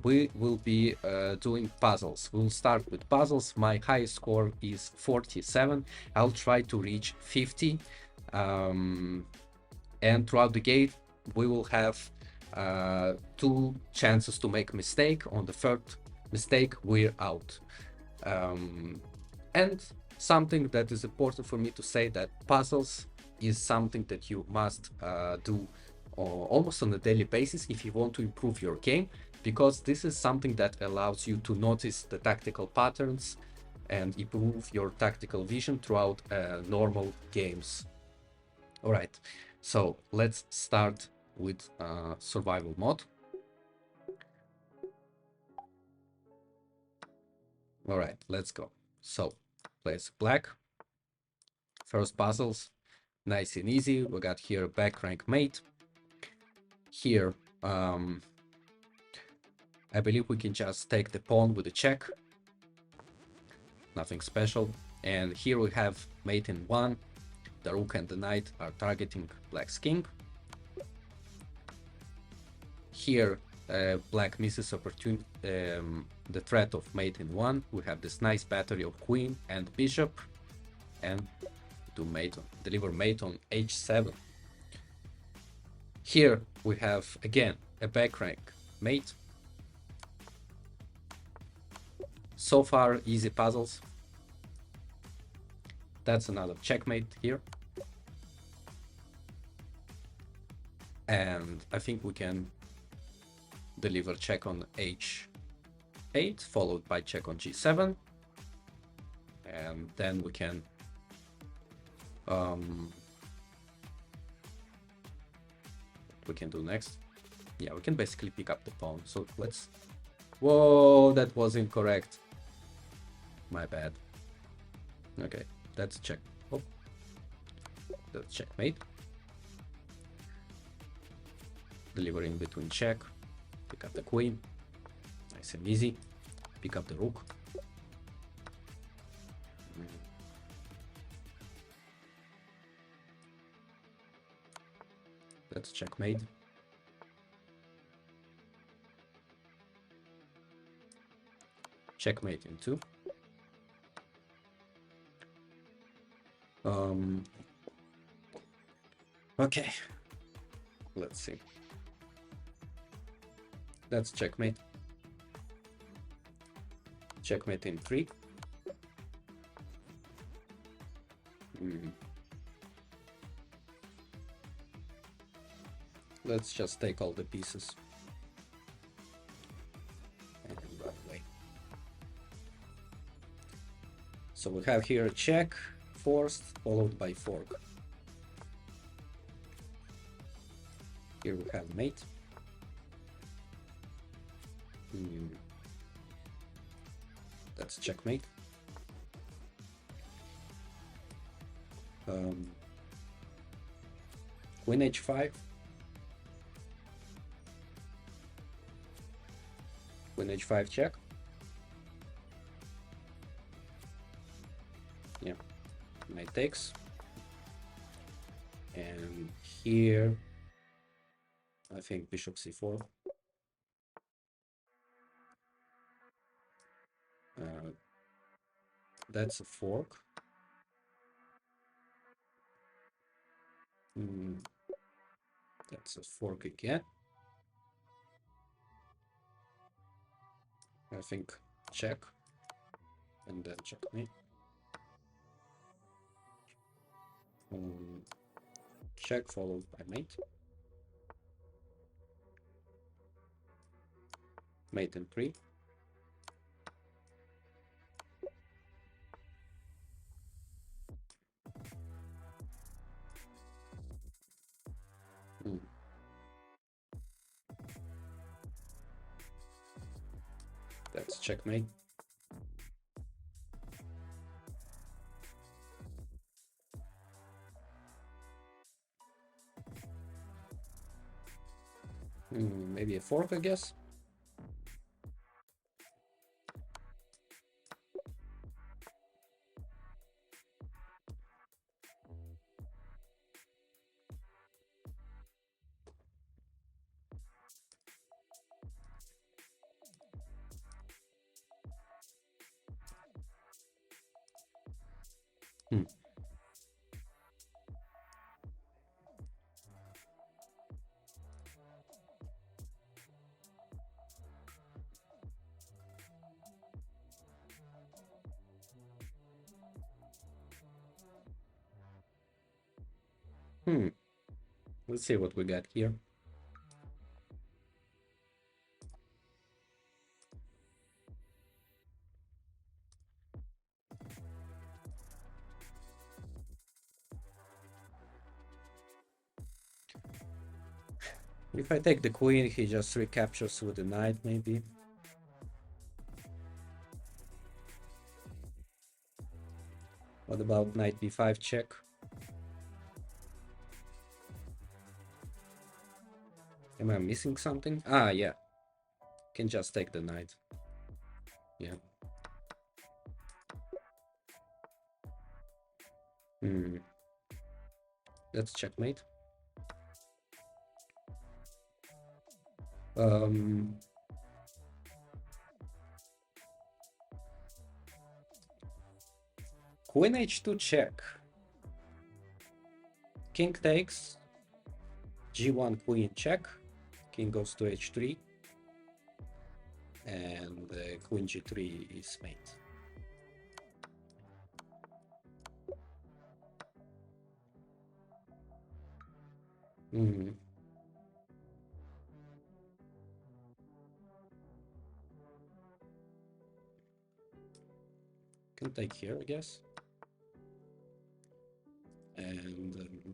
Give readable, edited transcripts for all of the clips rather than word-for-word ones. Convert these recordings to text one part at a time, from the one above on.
we will be doing puzzles. We'll start with puzzles. My highest score is 47. I'll try to reach 50. And throughout the game, we will have 2 chances to make a mistake. On the third mistake, we're out. And something that is important for me to say, that puzzles is something that you must do almost on a daily basis if you want to improve your game, because this is something that allows you to notice the tactical patterns and improve your tactical vision throughout normal games. All right, so let's start with survival mode. All right, let's go. So place black. First puzzles, nice and easy. We got here back rank mate. Here, I believe we can just take the pawn with a check. Nothing special. And here we have mate in 1. The rook and the knight are targeting black's king. Here, black misses the threat of mate in 1. We have this nice battery of queen and bishop, and deliver mate on h7. Here we have again a back rank mate. So far, easy puzzles. That's another checkmate here. And I think we can deliver check on h8, followed by check on g7. And then we can what we can do next? Yeah, we can basically pick up the pawn. So let's... Whoa, that was incorrect. My bad. Okay, that's check. Oh, that's checkmate. Delivering between check. Pick up the queen. Nice and easy. Pick up the rook. That's checkmate. Checkmate in 2. Okay, let's see. That's checkmate. Checkmate in 3. Let's just take all the pieces and run away. So we have here a check, forced, followed by fork. Here we have mate. That's checkmate. Queen h5. Queen h5 check. Yeah, knight takes. And here, I think bishop c4. That's a fork. That's a fork again. I think check, and then checkmate. Check followed by mate. Mate in 3. That's checkmate. Maybe a fork, I guess. Hmm. Hmm. Let's see what we got here. If I take the queen, he just recaptures with the knight, maybe. What about knight b5 check? Am I missing something? Ah, yeah. Can just take the knight. Yeah. Hmm. That's checkmate. Um, Queen h2 check. King takes. G1 queen check. King goes to h3. And queen g3 is mate. Hmm. Can take here, I guess. And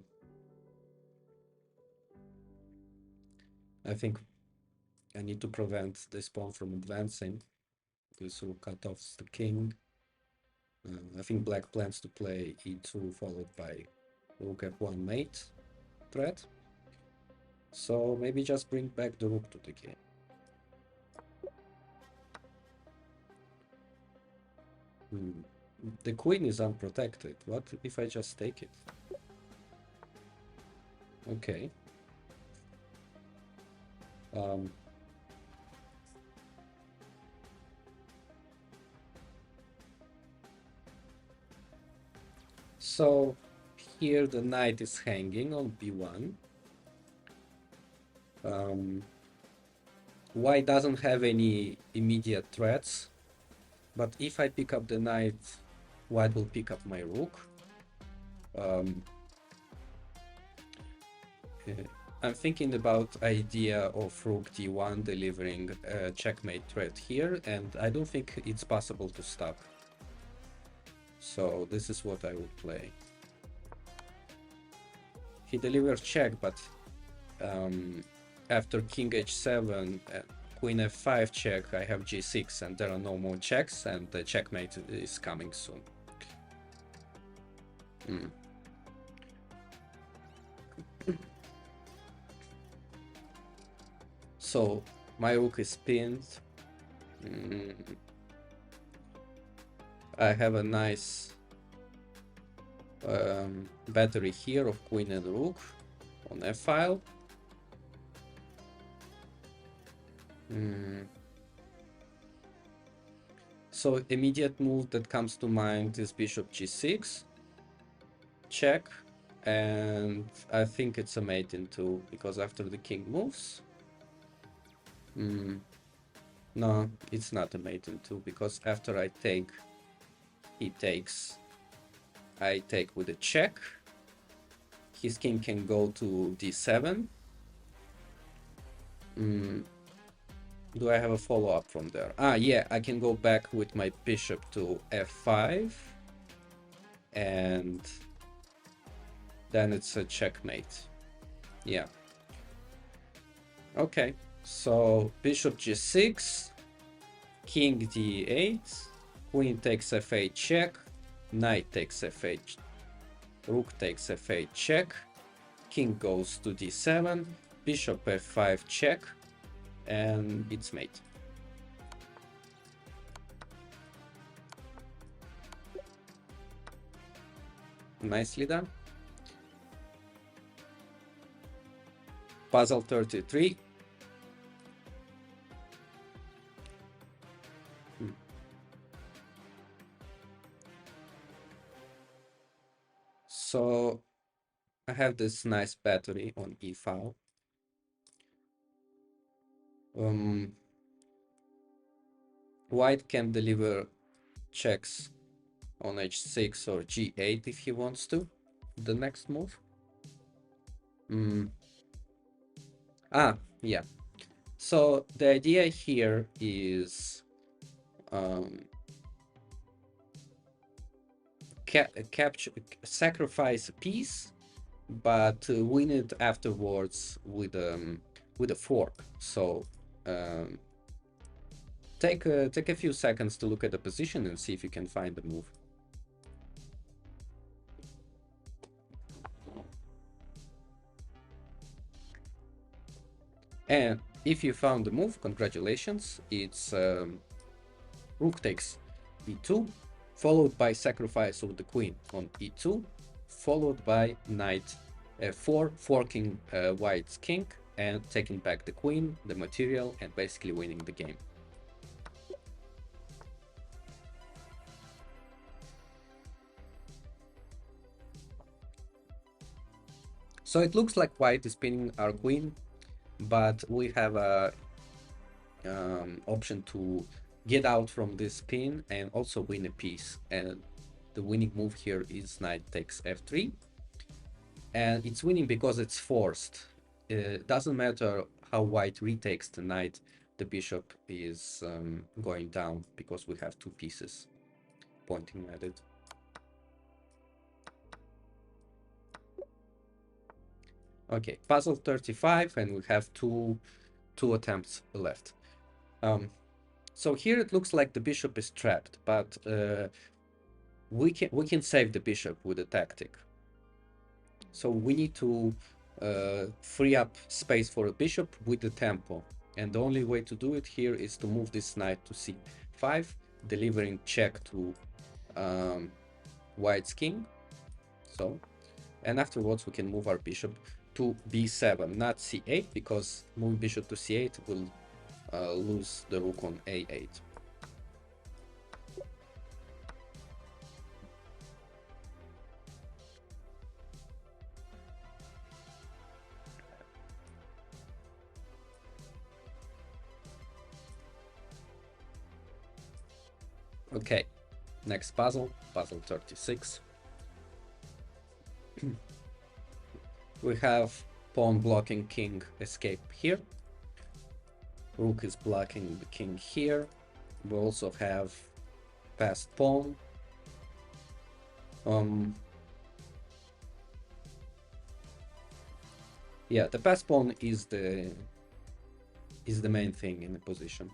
I think I need to prevent this pawn from advancing. This will cut off the king. I think black plans to play e2 followed by rook f1 mate threat. So maybe just bring back the rook to the game. The queen is unprotected. What if I just take it? Okay. So here the knight is hanging on b1. White doesn't have any immediate threats, but if I pick up the knight, white will pick up my rook. I'm thinking about idea of rook d1 delivering a checkmate threat here, and I don't think it's possible to stop. So this is what I would play. He delivers check, but after king h7, queen f5 check, I have g6, and there are no more checks, and the checkmate is coming soon. So my rook is pinned. I have a nice battery here of queen and rook on f-file. So immediate move that comes to mind is bishop g6, check, and I think it's a mate in two, because after the king moves, no, it's not a mate in two, because after I take, he takes, I take with a check, his king can go to d7. Do I have a follow-up from there? Ah, yeah, I can go back with my bishop to f5, and then it's a checkmate. Yeah. Okay, so bishop g6, king d8, queen takes f8 check, knight takes f8, rook takes f8 check, king goes to d7, bishop f5 check, and it's mate. Nicely done. Puzzle 33. So I have this nice battery on e file. White can deliver checks on h6 or g8 if he wants to. The next move. Yeah. So the idea here is capture, sacrifice a piece, but win it afterwards with a fork. So take a few seconds to look at the position and see if you can find the move. And if you found the move, congratulations. It's rook takes e2, followed by sacrifice of the queen on e2, followed by knight f4, forking white's king and taking back the queen, the material, and basically winning the game. So it looks like white is pinning our queen, but we have a option to get out from this pin and also win a piece. And the winning move here is knight takes f3. And it's winning because it's forced. It doesn't matter how white retakes the knight, the bishop is going down because we have two pieces pointing at it. Okay, puzzle 35, and we have two attempts left. So here it looks like the bishop is trapped, but we can save the bishop with a tactic. So we need to free up space for a bishop with the tempo. And the only way to do it here is to move this knight to c5, delivering check to white's king. So, and afterwards we can move our bishop to b7, not c8, because moving bishop to c8 will lose the rook on a8. Okay, next puzzle, puzzle 36. We have pawn blocking king escape here. Rook is blocking the king here. We also have passed pawn. Yeah, the passed pawn is the main thing in the position.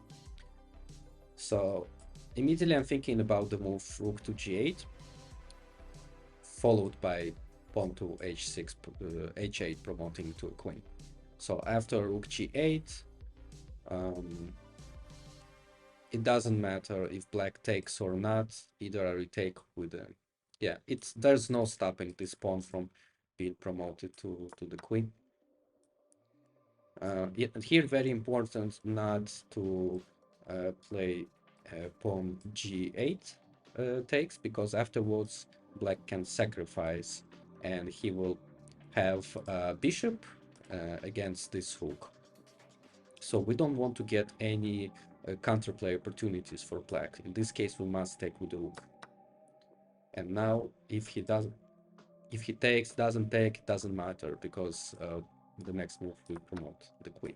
So immediately I'm thinking about the move rook to g8, followed by pawn to h6, h8, promoting to a queen. So after rook g8, it doesn't matter if black takes or not, either I retake with a, yeah, there's no stopping this pawn from being promoted to the queen. Here very important not to play pawn g8 takes, because afterwards black can sacrifice and he will have bishop against this rook. So we don't want to get any counterplay opportunities for black. In this case we must take with the rook. And now if he takes, doesn't take, it doesn't matter, because the next move will promote the queen.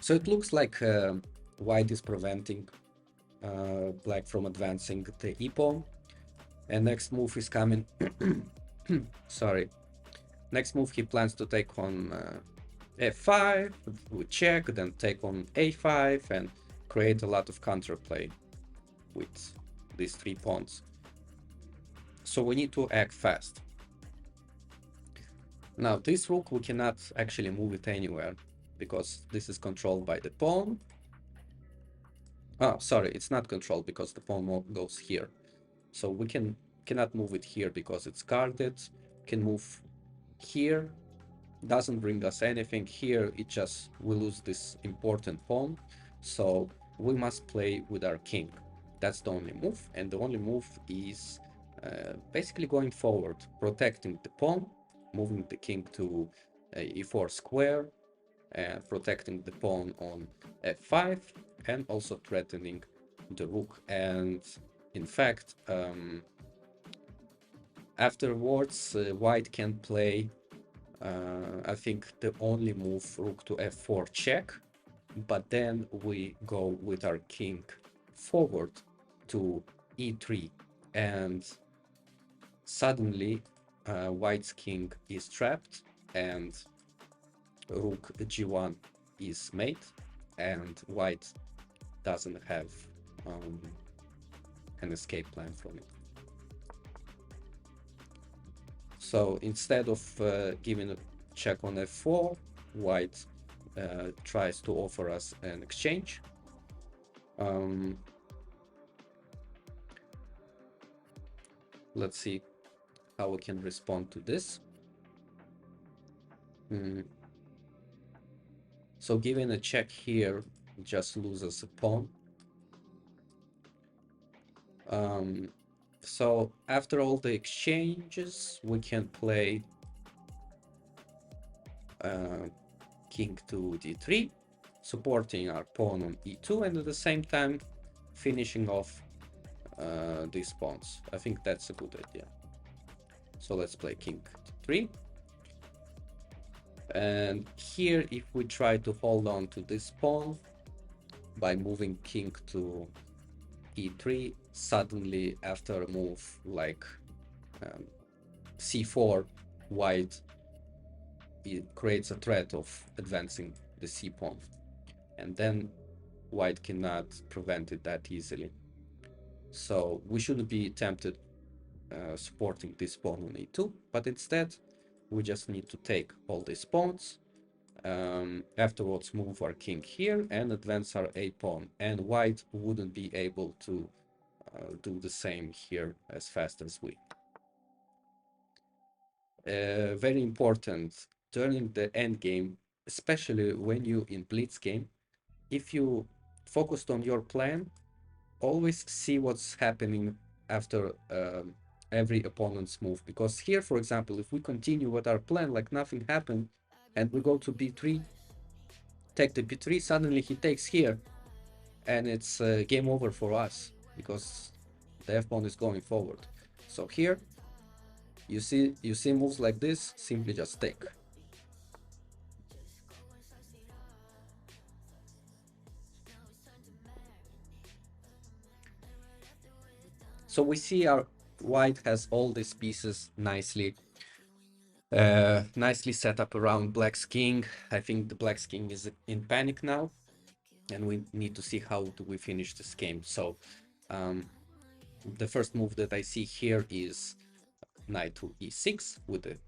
So it looks like white is preventing black from advancing the e-pawn, and next move is coming. Sorry. Next move he plans to take on f5, we check, then take on a5 and create a lot of counterplay with these three pawns. So we need to act fast. Now this rook we cannot actually move it anywhere because this is controlled by the pawn. Oh, sorry, it's not controlled because the pawn goes here. So we cannot move it here because it's guarded. Can move here doesn't bring us anything here. It just we lose this important pawn, so we must play with our king. That's the only move, and the only move is basically going forward, protecting the pawn, moving the king to e4 square, protecting the pawn on f5, and also threatening the rook. And in fact, afterwards, white can play, I think, the only move, rook to f4 check, but then we go with our king forward to e3, and suddenly white's king is trapped, and rook g1 is mate, and white doesn't have an escape plan from it. So instead of giving a check on f4, white tries to offer us an exchange. Let's see how we can respond to this. So giving a check here just loses a pawn. So after all the exchanges, we can play king to d3, supporting our pawn on e2, and at the same time finishing off these pawns. I think that's a good idea. So let's play king to 3. And here, if we try to hold on to this pawn by moving king to e3, suddenly after a move like c4, white, it creates a threat of advancing the c pawn, and then white cannot prevent it that easily. So we shouldn't be tempted supporting this pawn on e2, but instead we just need to take all these pawns, afterwards move our king here and advance our a pawn, and white wouldn't be able to do the same here as fast as we. Very important during the end game, especially when you in blitz game, if you focused on your plan, always see what's happening after every opponent's move, because here, for example, if we continue with our plan like nothing happened and we go to b3, take the b3, suddenly he takes here, and it's game over for us because the f pawn is going forward. So here you see moves like this, simply just take. So we see our white has all these pieces nicely set up around black's king. I think the black's king is in panic now, and we need to see how do we finish this game. So the first move that I see here is knight to e6 with the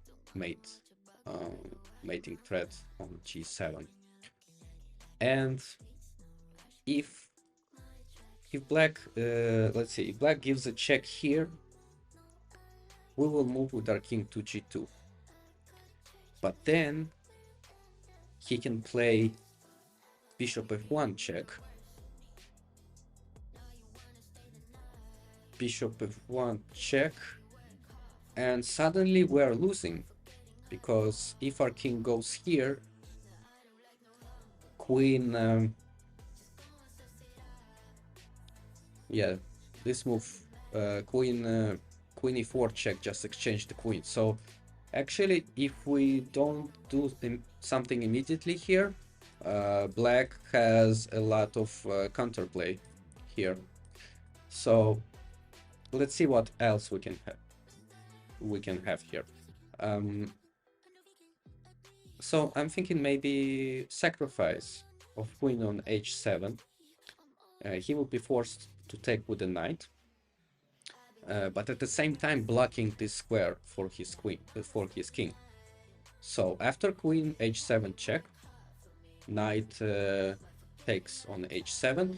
mating threat on g7. And if black, let's see, if black gives a check here, we will move with our king to g2. But then he can play bishop f1 check, bishop f1 check, and suddenly we are losing, because if our king goes here, queen, yeah, this move, queen e4 check just exchange the queen. So actually, if we don't do something immediately here, black has a lot of counterplay here. So let's see what else we can have here. So I'm thinking maybe sacrifice of queen on h7. He will be forced to take with the knight, but at the same time blocking this square for his queen, for his king. So after queen h7 check, knight takes on h7,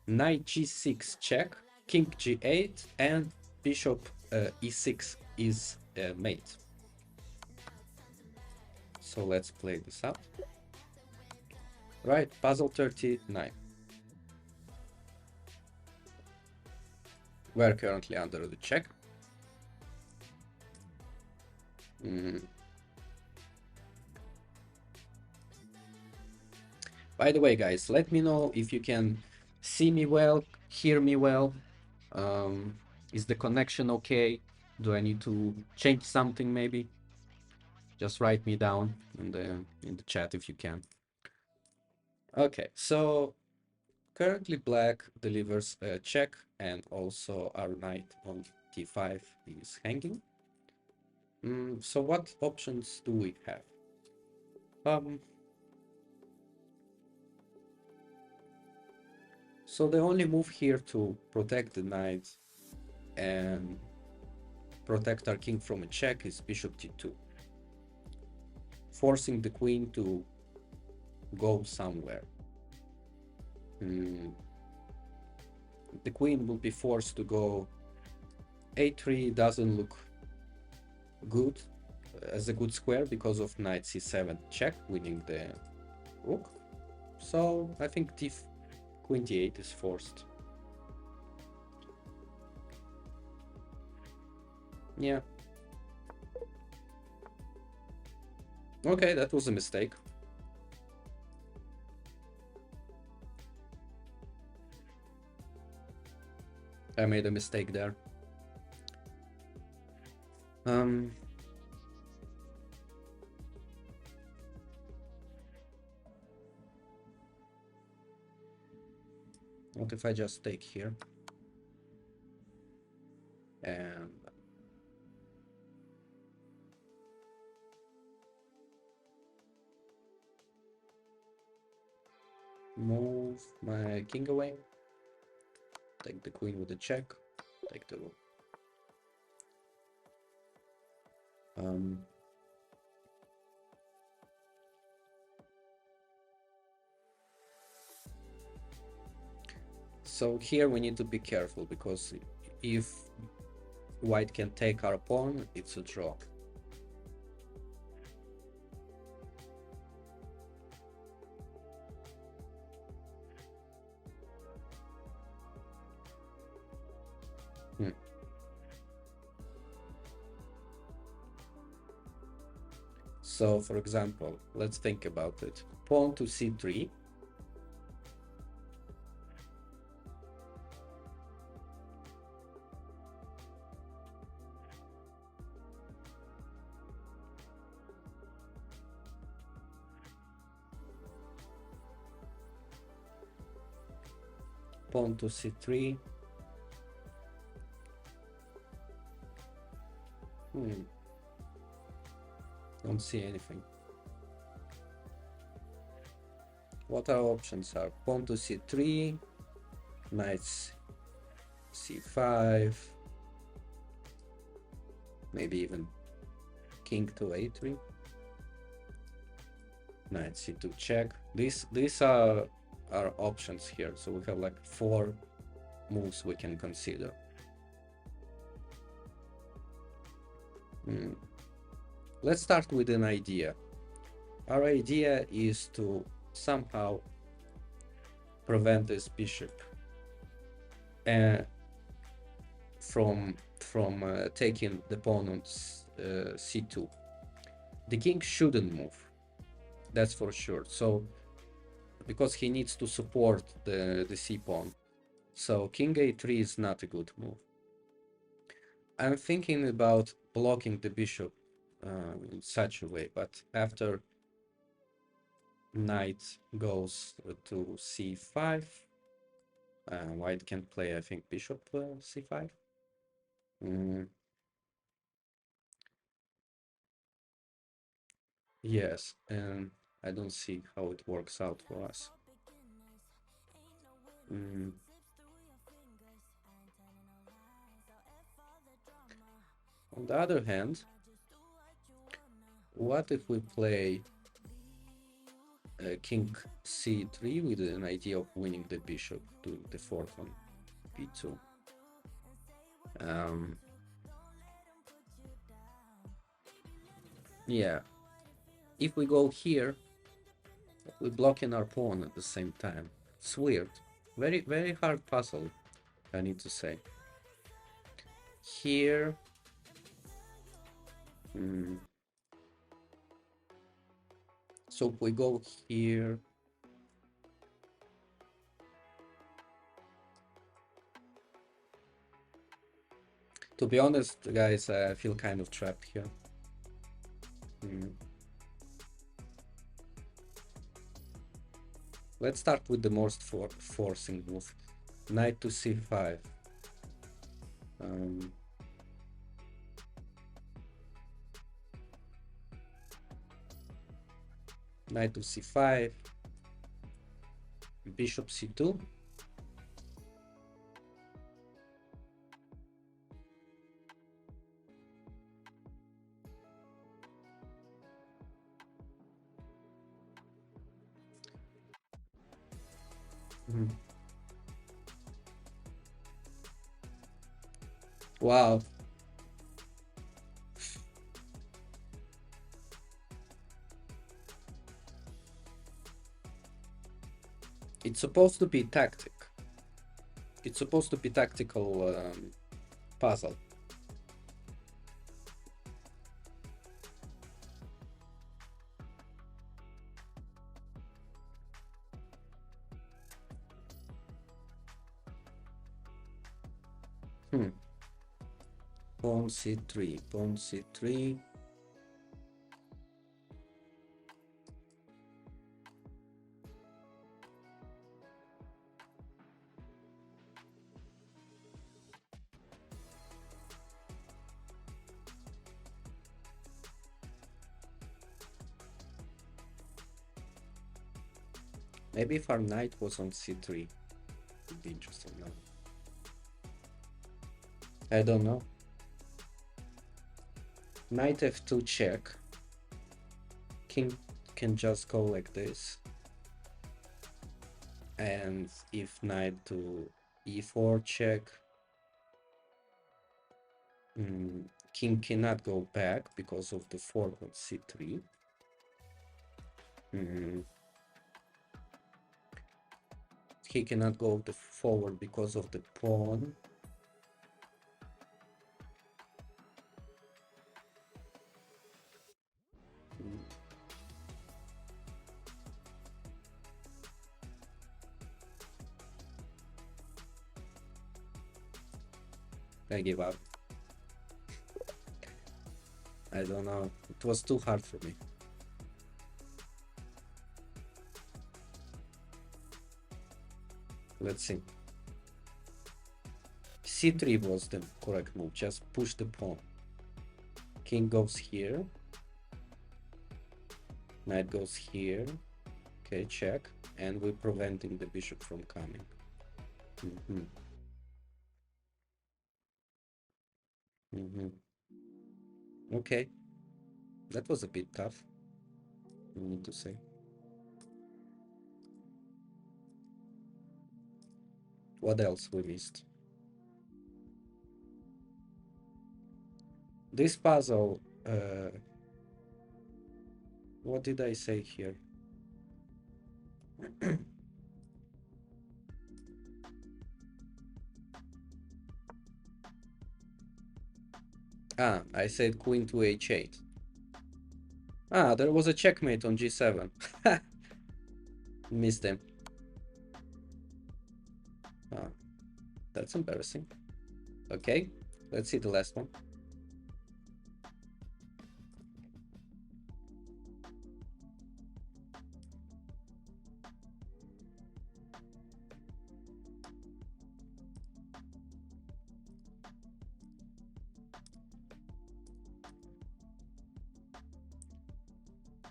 knight g6 check, king g8, and bishop e6 is mate. So let's play this out. Right, puzzle 39. We're currently under the check. By the way, guys, let me know if you can see me well, hear me well. Is the connection okay? Do I need to change something maybe? Just write me down in the chat if you can. Okay, so currently black delivers a check and also our knight on d5 is hanging. So what options do we have? So the only move here to protect the knight and protect our king from a check is bishop d2, forcing the queen to go somewhere. The queen will be forced to go a3. Doesn't look good as a good square because of knight c7 check, winning the rook. So I think queen d8 is forced. Yeah. Okay, that was a mistake. I made a mistake there. What if I just take here and move my king away, take the queen with the check, take the rook. So here we need to be careful, because if white can take our pawn, it's a draw. So for example, let's think about it. Pawn to c3. Pawn to c3. Don't see anything. What our options are? Pawn to c3, knight c5, maybe even king to a3, knight c2 check. These are our options here. So we have like 4 moves we can consider. Let's start with an idea. Our idea is to somehow prevent this bishop from taking the pawn on c2. The king shouldn't move, that's for sure. So because he needs to support the c pawn, so king a3 is not a good move. I'm thinking about blocking the bishop in such a way, but after knight goes to c5, white can play, I think, bishop c5. Yes, and I don't see how it works out for us. On the other hand, what if we play king c3 with an idea of winning the bishop to the fourth on b2? Yeah, if we go here, we're blocking our pawn at the same time. It's weird. Very, very hard puzzle, I need to say. Here. So if we go here. To be honest, guys, I feel kind of trapped here. Let's start with the most forcing move. Knight to c5. Knight to c5. Bishop c2. Wow. It's supposed to be tactic. It's supposed to be tactical puzzle. Pawn c3, pawn c3. Maybe if our knight was on c3, it'd be interesting. No, I don't know. Knight f2 check. King can just go like this. And if knight to e4 check, king cannot go back because of the fork on c3. He cannot go forward because of the pawn. I give up. I don't know. It was too hard for me. Let's see. c3 was the correct move. Just push the pawn. King goes here. Knight goes here. Okay, check. And we're preventing the bishop from coming. Okay. That was a bit tough, I need to say. What else we missed? This puzzle, what did I say here? I said queen to h8. There was a checkmate on g7. Missed him. That's embarrassing. Okay, let's see the last one.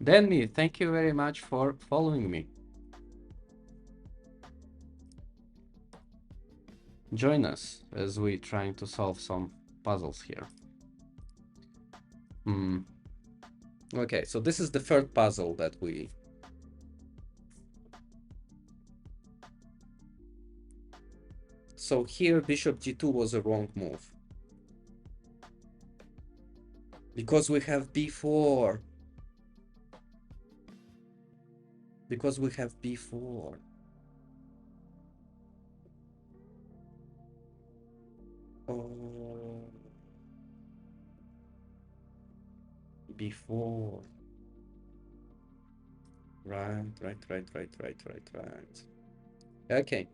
Danny, thank you very much for following me. Join us as we're trying to solve some puzzles here. Okay, so this is the third puzzle that we... So here bishop g2 was a wrong move. Because we have b4. Because we have b4. Oh, b4. Right. Okay.